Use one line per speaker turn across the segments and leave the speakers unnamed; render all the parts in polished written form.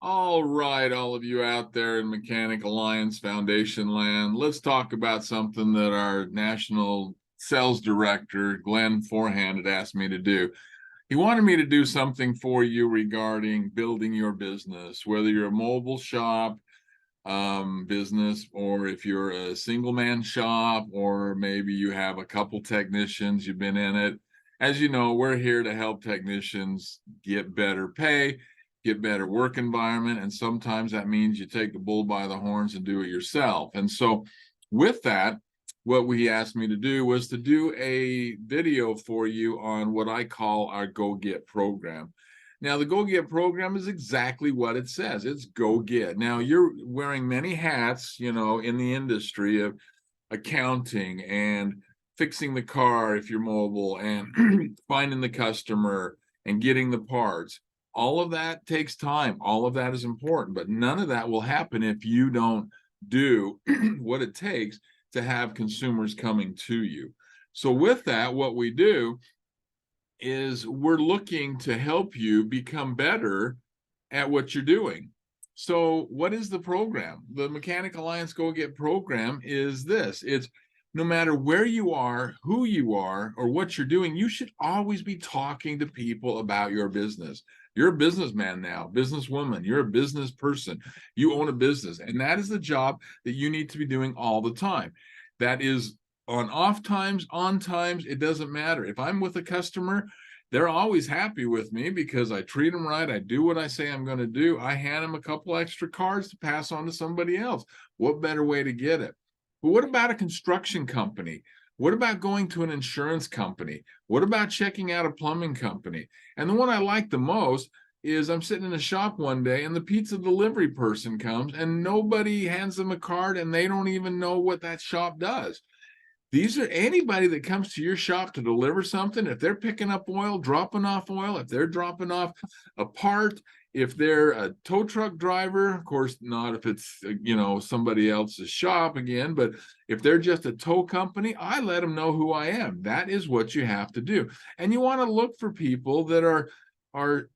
All right, all of you out there in Mechanic Alliance Foundation land, let's talk about something that our national sales director, Glenn Forehand, had asked me to do. He wanted me to do something for you regarding building your business, whether you're a mobile shop business, or if you're a single man shop, or maybe you have a couple technicians, you've been in it. As you know, we're here to help technicians get better pay, get better work environment, and sometimes that means you take the bull by the horns and do it yourself. And so with that, what we asked me to do was to do a video for you on what I call our Go Get program. Now, the Go Get program is exactly what it says. It's Go Get. Now, you're wearing many hats, in the industry of accounting and fixing the car if you're mobile and finding the customer and getting the parts. All of that takes time. All of that is important, but none of that will happen if you don't do what it takes to have consumers coming to you. So, with that, what we do is we're looking to help you become better at what you're doing. So, what is the program? The Mechanic Alliance Go Get program is this. It's no matter where you are, who you are, or what you're doing, you should always be talking to people about your business. You're a businessman now, businesswoman, you're a business person, you own a business, and that is the job that you need to be doing all the time. That is on off times, on times, it doesn't matter. If I'm with a customer, they're always happy with me because I treat them right. I do what I say I'm going to do. I hand them a couple extra cards to pass on to somebody else. What better way to get it? But what about a construction company? What about going to an insurance company? What about checking out a plumbing company? And the one I like the most is I'm sitting in a shop one day and the pizza delivery person comes and nobody hands them a card and they don't even know what that shop does. These are anybody that comes to your shop to deliver something. If they're picking up oil, dropping off oil, if they're dropping off a part, if they're a tow truck driver, of course, not if it's, somebody else's shop again, but if they're just a tow company, I let them know who I am. That is what you have to do. And you want to look for people that are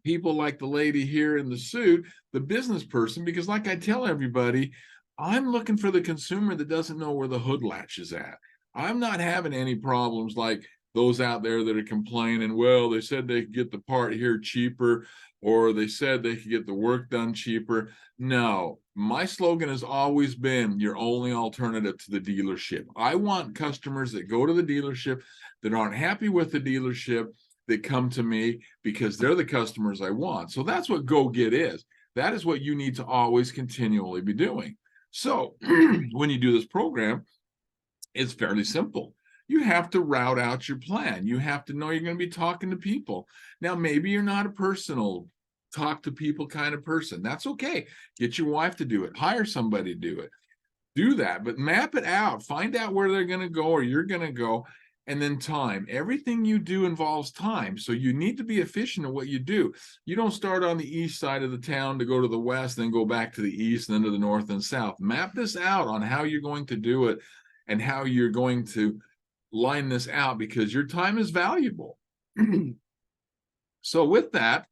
people like the lady here in the suit, the business person, because like I tell everybody, I'm looking for the consumer that doesn't know where the hood latch is at. I'm not having any problems like those out there that are complaining, well, they said they could get the part here cheaper, or they said they could get the work done cheaper. No, my slogan has always been your only alternative to the dealership. I want customers that go to the dealership that aren't happy with the dealership that come to me because they're the customers I want. So that's what Go Get is. That is what you need to always continually be doing. So when you do this program, it's fairly simple. You have to route out your plan. You have to know you're going to be talking to people. Now, maybe you're not a personal talk to people kind of person. That's okay. Get your wife to do it. Hire somebody to do it. Do that, but map it out. Find out where they're going to go or you're going to go. And then time. Everything you do involves time. So you need to be efficient at what you do. You don't start on the east side of the town to go to the west, then go back to the east, and then to the north and south. Map this out on how you're going to do it and how you're going to line this out because your time is valuable. So with that,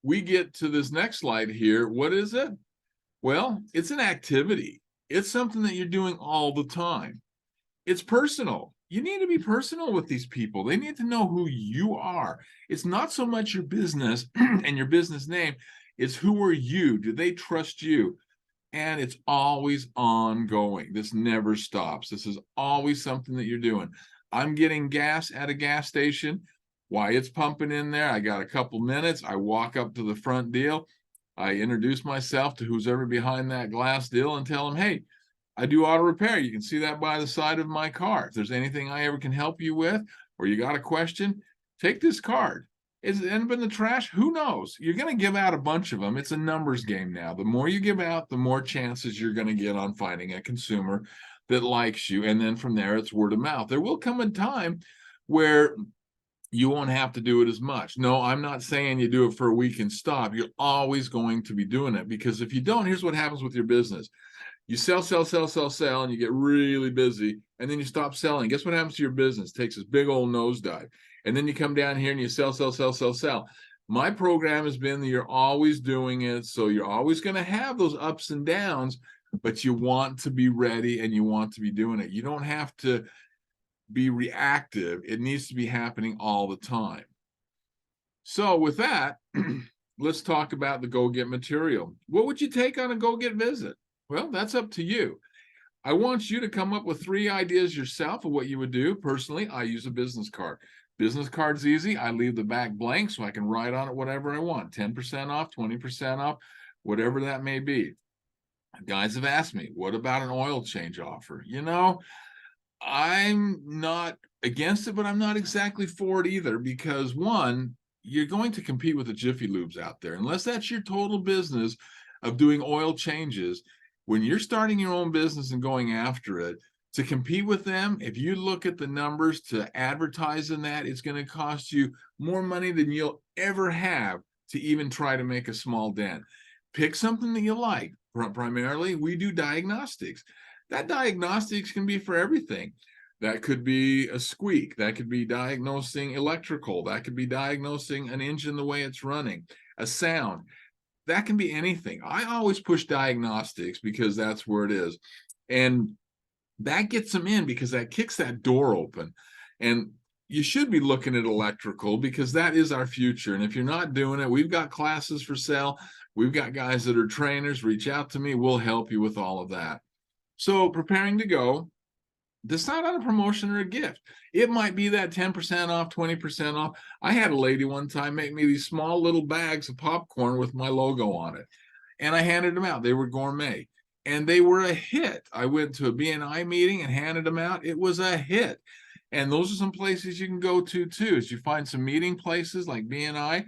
we get to this next slide here. What is it? Well, it's an activity. It's something that you're doing all the time. It's personal. You need to be personal with these people. They need to know who you are. It's not so much your business and your business name. It's who are you? Do they trust you? And it's always ongoing. This never stops. This is always something that you're doing. I'm getting gas at a gas station. Why it's pumping in there, I got a couple minutes. I walk up to the front deal. I introduce myself to who's ever behind that glass deal and tell them, hey, I do auto repair. You can see that by the side of my car. If there's anything I ever can help you with, or you got a question, take this card. Is it end up in the trash? Who knows? You're going to give out a bunch of them. It's a numbers game now. The more you give out, the more chances you're going to get on finding a consumer that likes you. And then from there, it's word of mouth. There will come a time where you won't have to do it as much. No, I'm not saying you do it for a week and stop. You're always going to be doing it because if you don't, here's what happens with your business. You sell, and you get really busy, and then you stop selling. Guess what happens to your business? It takes this big old nosedive. And then you come down here and you sell. My program has been that you're always doing it. So you're always going to have those ups and downs, but you want to be ready and you want to be doing it. You don't have to be reactive. It needs to be happening all the time. So with that, let's talk about the go-get material. What would you take on a go-get visit? Well, that's up to you. I want you to come up with 3 ideas yourself of what you would do. Personally, I use a business card. Business card's easy. I leave the back blank so I can write on it whatever I want. 10% off, 20% off, whatever that may be. Guys have asked me, what about an oil change offer? You know, I'm not against it, but I'm not exactly for it either, because one, you're going to compete with the Jiffy Lubes out there. Unless that's your total business of doing oil changes, when you're starting your own business and going after it, to compete with them, if you look at the numbers to advertise in that, it's going to cost you more money than you'll ever have to even try to make a small dent. Pick something that you like. Primarily, we do diagnostics. That diagnostics can be for everything. That could be a squeak. That could be diagnosing electrical. That could be diagnosing an engine the way it's running, a sound. That can be anything. I always push diagnostics because that's where it is. And that gets them in because that kicks that door open. And you should be looking at electrical because that is our future. And if you're not doing it, we've got classes for sale. We've got guys that are trainers. Reach out to me. We'll help you with all of that. So preparing to go, decide on a promotion or a gift. It might be that 10% off, 20% off. I had a lady one time make me these small little bags of popcorn with my logo on it. And I handed them out. They were gourmet. And they were a hit. I went to a BNI meeting and handed them out. It was a hit. And those are some places you can go to too. As you find some meeting places like BNI,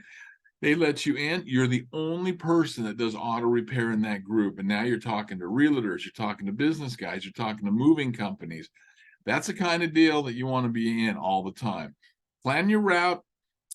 they let you in. You're the only person that does auto repair in that group. And now you're talking to realtors, you're talking to business guys, you're talking to moving companies. That's the kind of deal that you want to be in all the time. Plan your route,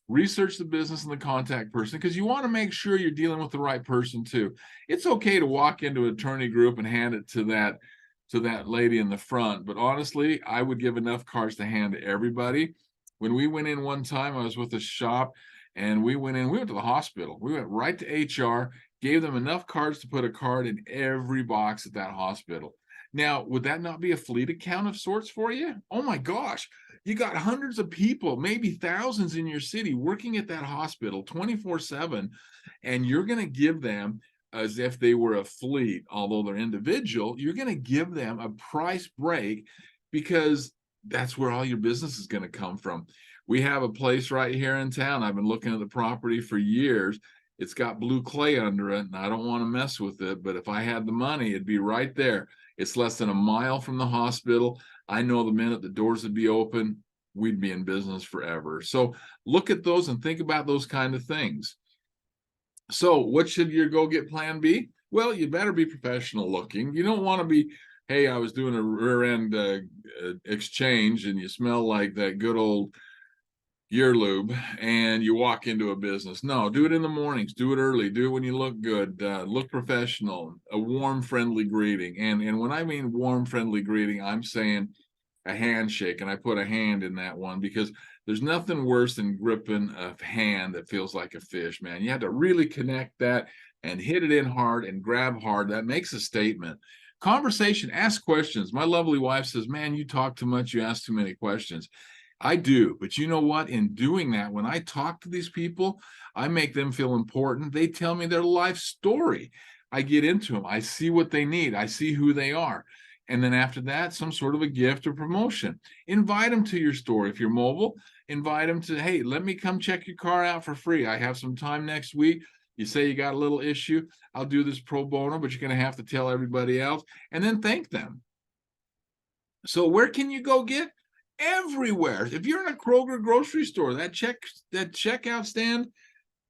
research the business and the contact person, because you want to make sure you're dealing with the right person too. It's okay to walk into an attorney group and hand it to that lady in the front, but honestly, I would give enough cards to hand to everybody. When we went in one time, I was with a shop and we went to the hospital. We went right to HR, gave them enough cards to put a card in every box at that hospital. Now, would that not be a fleet account of sorts for you? Oh my gosh, you got hundreds of people, maybe thousands in your city working at that hospital 24/7, and you're going to give them as if they were a fleet, although they're individual, you're going to give them a price break because that's where all your business is going to come from. We have a place right here in town. I've been looking at the property for years. It's got blue clay under it, and I don't want to mess with it, but if I had the money, it'd be right there. It's less than a mile from the hospital. I know the minute the doors would be open, we'd be in business forever. So look at those and think about those kind of things. So what should your go-get plan be? Well, you better be professional looking. You don't want to be, hey, I was doing a rear end exchange and you smell like that good old gear lube and you walk into a business. No, do it in the mornings, do it early, do it when you look good, look professional, a warm, friendly greeting. And when I mean warm, friendly greeting, I'm saying a handshake, and I put a hand in that one because there's nothing worse than gripping a hand that feels like a fish, man. You have to really connect that and hit it in hard and grab hard. That makes a statement. Conversation, ask questions. My lovely wife says, man, you talk too much, you ask too many questions. I do, but you know what? In doing that, when I talk to these people, I make them feel important. They tell me their life story. I get into them. I see what they need. I see who they are. And then after that, some sort of a gift or promotion. Invite them to your store. If you're mobile, invite them to, hey, let me come check your car out for free. I have some time next week. You say you got a little issue. I'll do this pro bono, but you're going to have to tell everybody else and then thank them. So where can you go get? Everywhere. If you're in a Kroger grocery store, that checkout stand,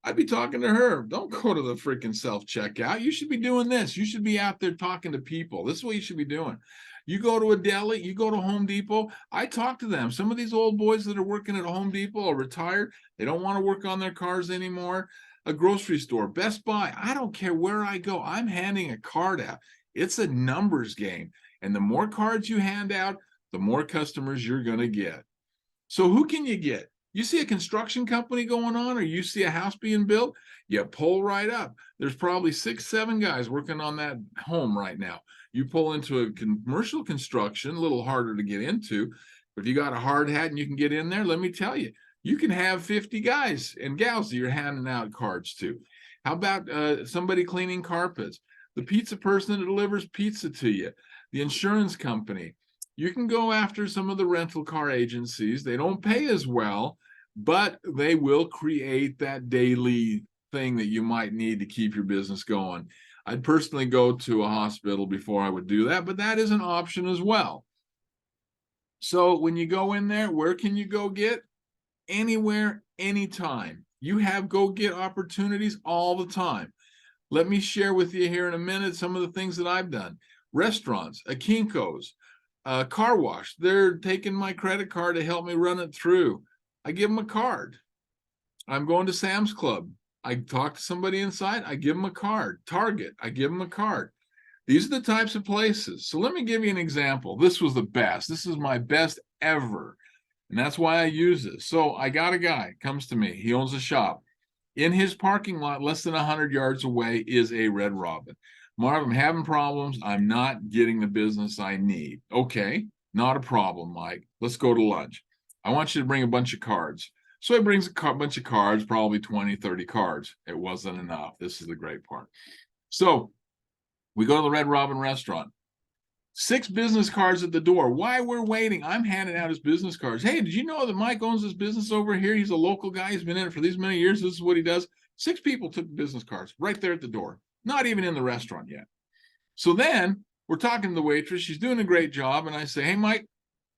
I'd be talking to her. Don't go to the freaking self-checkout. You should be doing this. You should be out there talking to people. This is what you should be doing. You go to a deli, you go to Home Depot, I talk to them. Some of these old boys that are working at Home Depot are retired. They don't want to work on their cars anymore. A grocery store, Best Buy, I don't care where I go. I'm handing a card out. It's a numbers game. And the more cards you hand out, the more customers you're going to get. So who can you get? You see a construction company going on, or you see a house being built, you pull right up. There's probably 6, 7 guys working on that home right now. You pull into a commercial construction, a little harder to get into, but if you got a hard hat and you can get in there, let me tell you, you can have 50 guys and gals that you're handing out cards to. How about somebody cleaning carpets? The pizza person that delivers pizza to you, the insurance company. You can go after some of the rental car agencies. They don't pay as well, but they will create that daily thing that you might need to keep your business going. I'd personally go to a hospital before I would do that, but that is an option as well. So when you go in there, where can you go get? Anywhere, anytime. You have go get opportunities all the time. Let me share with you here in a minute some of the things that I've done. Restaurants, a Kinko's, a car wash. They're taking my credit card to help me run it through. I give them a card. I'm going to Sam's Club. I talk to somebody inside. I give them a card. Target. I give them a card. These are the types of places. So let me give you an example. This was the best. This is my best ever. And that's why I use this. So I got a guy comes to me. He owns a shop. In his parking lot, less than 100 yards away, is a Red Robin. Marv, I'm having problems. I'm not getting the business I need. Okay, not a problem, Mike. Let's go to lunch. I want you to bring a bunch of cards. So he brings a bunch of cards, probably 20, 30 cards. It wasn't enough. This is the great part. So we go to the Red Robin restaurant. 6 business cards at the door. While we're waiting, I'm handing out his business cards. Hey, did you know that Mike owns this business over here? He's a local guy. He's been in it for these many years. This is what he does. 6 people took the business cards right there at the door, not even in the restaurant yet. So then we're talking to the waitress. She's doing a great job. And I say, hey, Mike,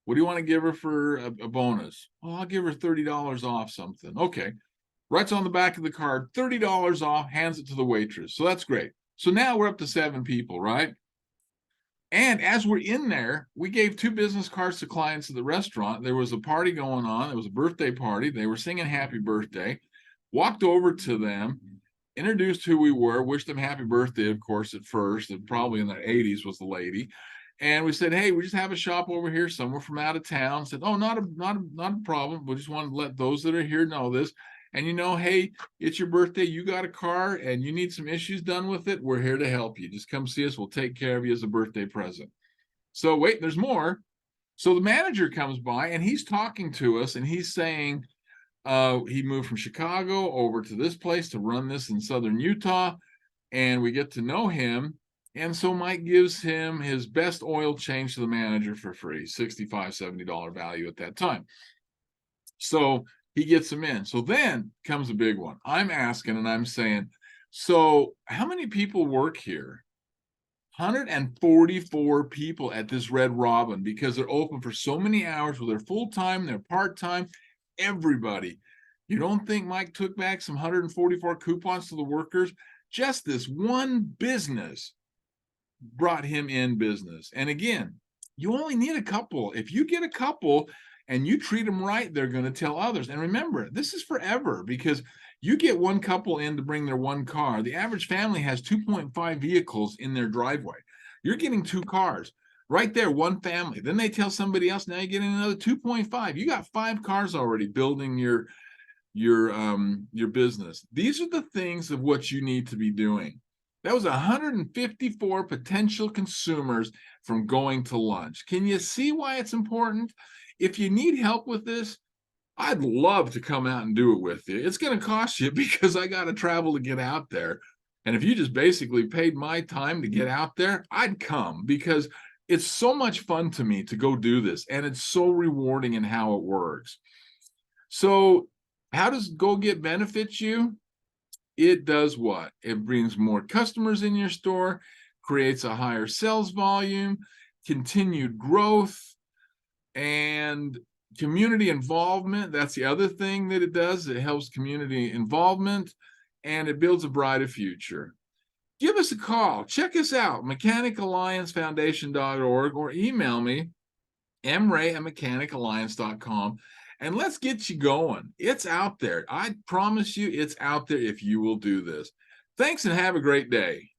what do you want to give her for a bonus? Oh, I'll give her $30 off something. Okay. Writes on the back of the card, $30 off, hands it to the waitress. So that's great. So now we're up to 7 people, right? And as we're in there, we gave 2 business cards to clients at the restaurant. There was a party going on. It was a birthday party. They were singing happy birthday. Walked over to them, introduced who we were, wished them happy birthday, of course, at first. And probably in their 80s was the lady. And we said, hey, we just have a shop over here somewhere from out of town. Said, oh, not a problem. We just want to let those that are here know this. And hey, it's your birthday. You got a car and you need some issues done with it. We're here to help you. Just come see us. We'll take care of you as a birthday present. So wait, there's more. So the manager comes by and he's talking to us and he's saying he moved from Chicago over to this place to run this in Southern Utah. And we get to know him. And so Mike gives him his best oil change to the manager for free, $65, $70 value at that time. So he gets him in. So then comes a big one. I'm asking and I'm saying, so how many people work here? 144 people at this Red Robin because they're open for so many hours, whether they're full-time, they're part-time, everybody. You don't think Mike took back some 144 coupons to the workers? Just this one business brought him in business. And again, you only need a couple. If you get a couple and you treat them right, they're going to tell others. And remember, this is forever because you get one couple in to bring their one car. The average family has 2.5 vehicles in their driveway. You're getting 2 cars right there, one family. Then they tell somebody else, now you're getting another 2.5. You got 5 cars already building your business. These are the things of what you need to be doing. That was 154 potential consumers from going to lunch. Can you see why it's important? If you need help with this, I'd love to come out and do it with you. It's going to cost you because I got to travel to get out there. And if you just basically paid my time to get out there, I'd come because it's so much fun to me to go do this. And it's so rewarding in how it works. So how does Go Get benefit you? It does what? It brings more customers in your store, creates a higher sales volume, continued growth, and community involvement. That's the other thing that it does. It helps community involvement, and it builds a brighter future. Give us a call. Check us out, mechanicalliancefoundation.org, or email me, mray@mechanicalliance.com. And let's get you going. It's out there. I promise you it's out there if you will do this. Thanks and have a great day.